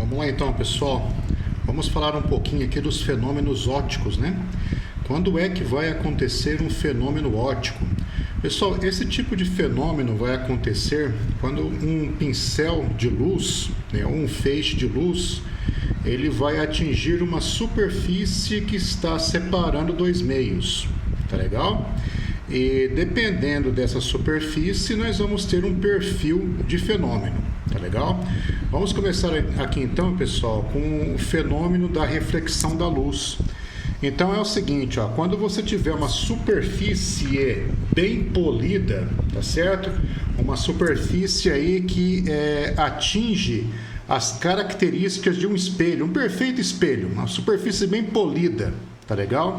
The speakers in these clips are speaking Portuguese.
Vamos lá então, pessoal. Vamos falar um pouquinho aqui dos fenômenos ópticos, né? Quando é que vai acontecer um fenômeno óptico? Pessoal, esse tipo de fenômeno vai acontecer quando um pincel de luz, né, ou um feixe de luz, ele vai atingir uma superfície que está separando dois meios. Tá legal? E dependendo dessa superfície, nós vamos ter um perfil de fenômeno. Tá legal? Vamos começar aqui então, pessoal, com o fenômeno da reflexão da luz. Então é o seguinte, ó, quando você tiver uma superfície bem polida, tá certo? Uma superfície aí que atinge as características de um espelho, um perfeito espelho, uma superfície bem polida, tá legal?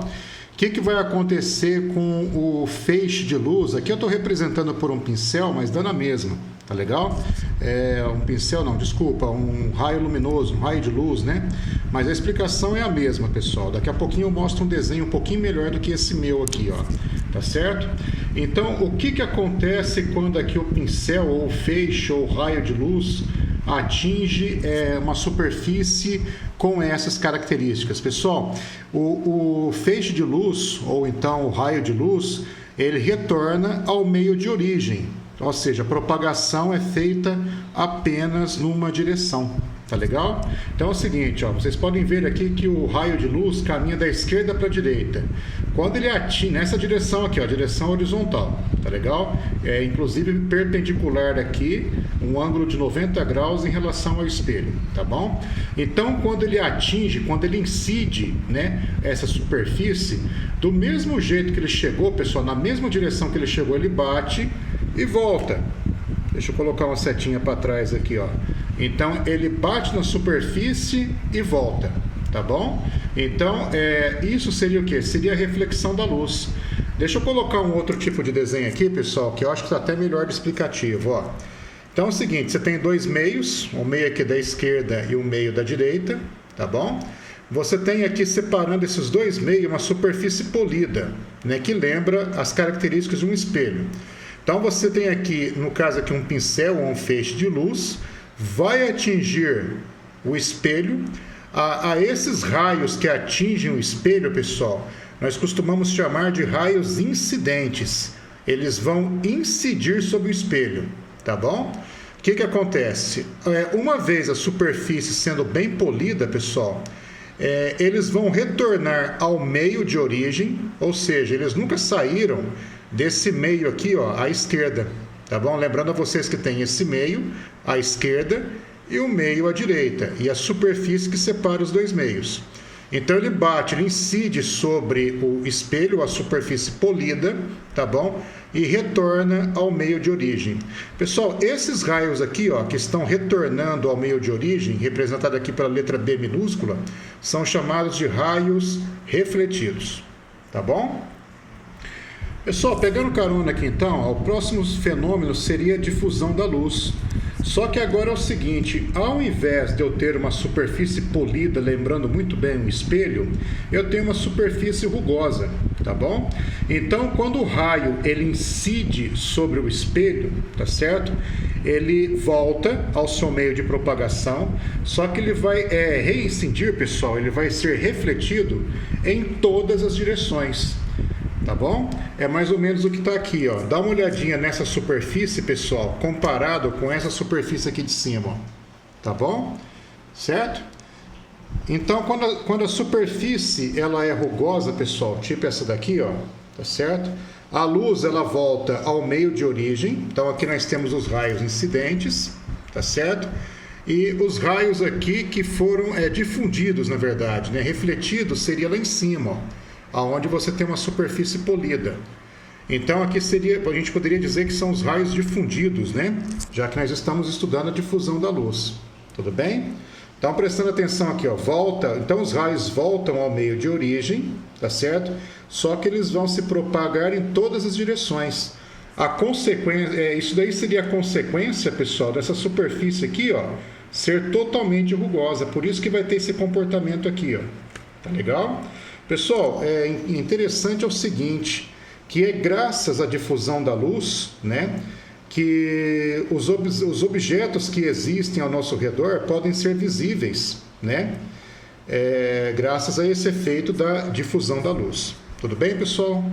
O que vai acontecer com o feixe de luz? Aqui eu estou representando por um pincel, mas dá na mesma, tá legal? Um pincel não, desculpa, um raio luminoso, um raio de luz, né? Mas a explicação é a mesma, pessoal. Daqui a pouquinho eu mostro um desenho um pouquinho melhor do que esse meu aqui, ó. Tá certo? Então, o que acontece quando aqui o pincel, ou o feixe, ou o raio de luz atinge uma superfície com essas características? Pessoal, o feixe de luz, ou então o raio de luz, ele retorna ao meio de origem. Ou seja, a propagação é feita apenas numa direção. Tá legal? Então é o seguinte, ó, vocês podem ver aqui que o raio de luz caminha da esquerda para a direita. Quando ele atinge nessa direção aqui, ó, direção horizontal, tá legal? Inclusive perpendicular aqui, um ângulo de 90 graus em relação ao espelho, tá bom? Então quando ele atinge, quando ele incide, né, essa superfície, do mesmo jeito que ele chegou, pessoal, na mesma direção que ele chegou, ele bate e volta. Deixa eu colocar uma setinha para trás aqui, ó. Então ele bate na superfície e volta, tá bom? Então isso seria o que? Seria a reflexão da luz. Deixa eu colocar um outro tipo de desenho aqui, pessoal, que eu acho que está até melhor de explicativo, ó. Então é o seguinte, você tem dois meios, um meio aqui da esquerda e um meio da direita, tá bom? Você tem aqui separando esses dois meios uma superfície polida, né, que lembra as características de um espelho. Então você tem aqui, no caso aqui, um pincel ou um feixe de luz, vai atingir o espelho. A esses raios que atingem o espelho, pessoal, nós costumamos chamar de raios incidentes. Eles vão incidir sobre o espelho, tá bom? O que acontece? Uma vez a superfície sendo bem polida, pessoal, eles vão retornar ao meio de origem, ou seja, eles nunca saíram desse meio aqui, ó, à esquerda, tá bom? Lembrando a vocês que tem esse meio à esquerda e o meio à direita, e a superfície que separa os dois meios. Então ele bate, ele incide sobre o espelho, a superfície polida, tá bom? E retorna ao meio de origem. Pessoal, esses raios aqui, ó, que estão retornando ao meio de origem, representado aqui pela letra B minúscula, são chamados de raios refletidos, tá bom? Pessoal, pegando carona aqui então, o próximo fenômeno seria a difusão da luz. Só que agora é o seguinte, ao invés de eu ter uma superfície polida, lembrando muito bem um espelho, eu tenho uma superfície rugosa, tá bom? Então, quando o raio ele incide sobre o espelho, tá certo? Ele volta ao seu meio de propagação, só que ele vai reincidir, pessoal, ele vai ser refletido em todas as direções. Tá bom? É mais ou menos o que está aqui, ó. Dá uma olhadinha nessa superfície, pessoal, comparado com essa superfície aqui de cima, ó. Tá bom? Certo? Então, quando a superfície ela é rugosa, pessoal, tipo essa daqui, ó, tá certo? A luz ela volta ao meio de origem. Então, aqui nós temos os raios incidentes, tá certo? E os raios aqui que foram difundidos, na verdade, né? Refletidos seria lá em cima, ó, aonde você tem uma superfície polida. Então aqui a gente poderia dizer que são os raios difundidos, né? Já que nós estamos estudando a difusão da luz. Tudo bem? Então prestando atenção aqui, ó, então os raios voltam ao meio de origem, tá certo? Só que eles vão se propagar em todas as direções. A consequência, isso daí seria a consequência, pessoal, dessa superfície aqui, ó, ser totalmente rugosa. Por isso que vai ter esse comportamento aqui, ó. Tá legal? Pessoal, interessante é o seguinte, que é graças à difusão da luz, né, que os objetos que existem ao nosso redor podem ser visíveis, né? Graças a esse efeito da difusão da luz. Tudo bem, pessoal?